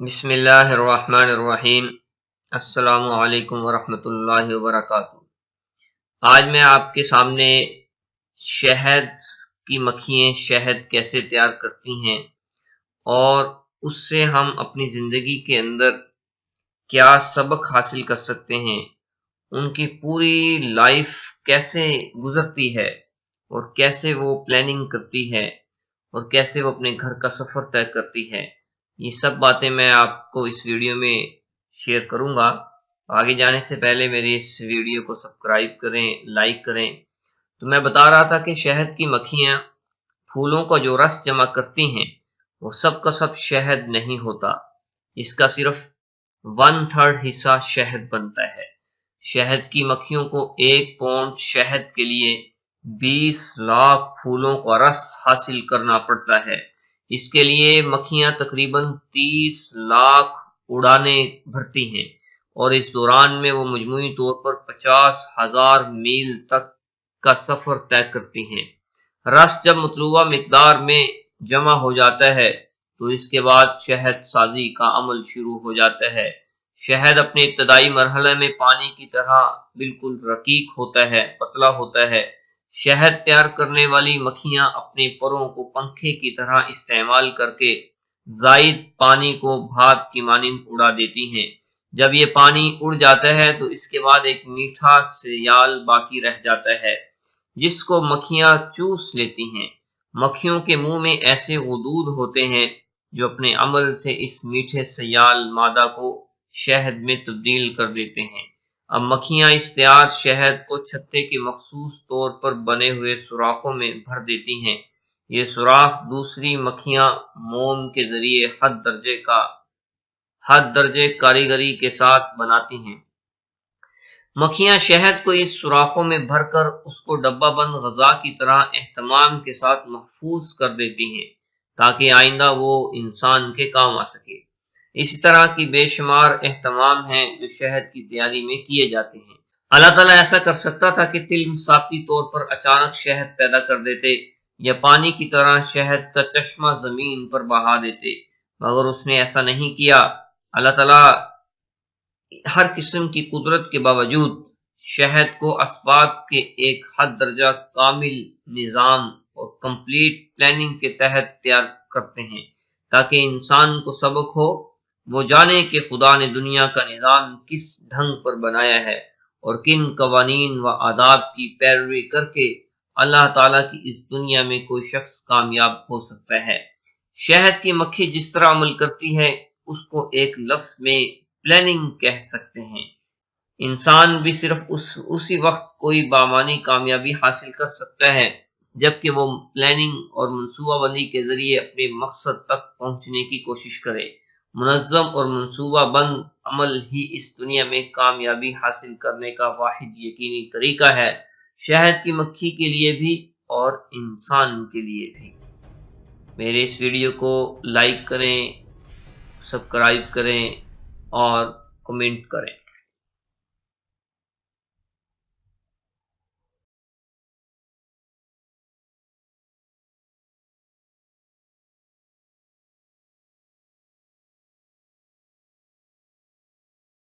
بسم اللہ الرحمن الرحیم۔ السلام علیکم ورحمۃ اللہ وبرکاتہ۔ آج میں آپ کے سامنے شہد کی مکھیاں شہد کیسے تیار کرتی ہیں اور اس سے ہم اپنی زندگی کے اندر کیا سبق حاصل کر سکتے ہیں، ان کی پوری لائف کیسے گزرتی ہے اور کیسے وہ پلاننگ کرتی ہے اور کیسے وہ اپنے گھر کا سفر طے کرتی ہے، یہ سب باتیں میں آپ کو اس ویڈیو میں شیئر کروں گا۔ آگے جانے سے پہلے میری اس ویڈیو کو سبسکرائب کریں، لائک کریں۔ تو میں بتا رہا تھا کہ شہد کی مکھیاں پھولوں کا جو رس جمع کرتی ہیں وہ سب کا سب شہد نہیں ہوتا، اس کا صرف 1/3 حصہ شہد بنتا ہے۔ شہد کی مکھیوں کو 1 پاؤنڈ شہد کے لیے 20 لاکھ پھولوں کا رس حاصل کرنا پڑتا ہے۔ اس کے لیے مکھیاں تقریباً 30 لاکھ اڑانیں بھرتی ہیں اور اس دوران میں وہ مجموعی طور پر 50,000 میل تک کا سفر طے کرتی ہیں۔ رس جب مطلوبہ مقدار میں جمع ہو جاتا ہے تو اس کے بعد شہد سازی کا عمل شروع ہو جاتا ہے۔ شہد اپنے ابتدائی مرحلے میں پانی کی طرح بالکل رقیق ہوتا ہے، پتلا ہوتا ہے۔ شہد تیار کرنے والی مکھیاں اپنے پروں کو پنکھے کی طرح استعمال کر کے زائد پانی کو بھاپ کی مانند اڑا دیتی ہیں۔ جب یہ پانی اڑ جاتا ہے تو اس کے بعد ایک میٹھا سیال باقی رہ جاتا ہے جس کو مکھیاں چوس لیتی ہیں۔ مکھیوں کے منہ میں ایسے غدود ہوتے ہیں جو اپنے عمل سے اس میٹھے سیال مادہ کو شہد میں تبدیل کر دیتے ہیں۔ اب مکھیاں اس تیار شہد کو چھتے کے مخصوص طور پر بنے ہوئے سوراخوں میں بھر دیتی ہیں۔ یہ سوراخ دوسری مکھیاں موم کے ذریعے حد درجے کاریگری کے ساتھ بناتی ہیں۔ مکھیاں شہد کو اس سوراخوں میں بھر کر اس کو ڈبہ بند غذا کی طرح اہتمام کے ساتھ محفوظ کر دیتی ہیں تاکہ آئندہ وہ انسان کے کام آ سکے۔ اسی طرح کی بے شمار اہتمام ہیں جو شہد کی تیاری میں کیے جاتے ہیں۔ اللہ تعالیٰ ایسا کر سکتا تھا کہ تل مساقی طور پر اچانک شہد پیدا کر دیتے یا پانی کی طرح شہد کا چشمہ زمین پر بہا دیتے، مگر اس نے ایسا نہیں کیا۔ اللہ تعالیٰ ہر قسم کی قدرت کے باوجود شہد کو اسباب کے ایک حد درجہ کامل نظام اور کمپلیٹ پلاننگ کے تحت تیار کرتے ہیں تاکہ انسان کو سبق ہو، وہ جانے کہ خدا نے دنیا کا نظام کس ڈھنگ پر بنایا ہے اور کن قوانین و آداب کی پیروی کر کے اللہ تعالیٰ کی اس دنیا میں کوئی شخص کامیاب ہو سکتا ہے۔ شہد کی مکھی جس طرح عمل کرتی ہے اس کو ایک لفظ میں پلاننگ کہہ سکتے ہیں۔ انسان بھی صرف اسی وقت کوئی بامعنی کامیابی حاصل کر سکتا ہے جبکہ وہ پلاننگ اور منصوبہ بندی کے ذریعے اپنے مقصد تک پہنچنے کی کوشش کرے۔ منظم اور منصوبہ بند عمل ہی اس دنیا میں کامیابی حاصل کرنے کا واحد یقینی طریقہ ہے، شہد کی مکھی کے لیے بھی اور انسان کے لیے بھی۔ میرے اس ویڈیو کو لائک کریں، سبسکرائب کریں اور کمنٹ کریں۔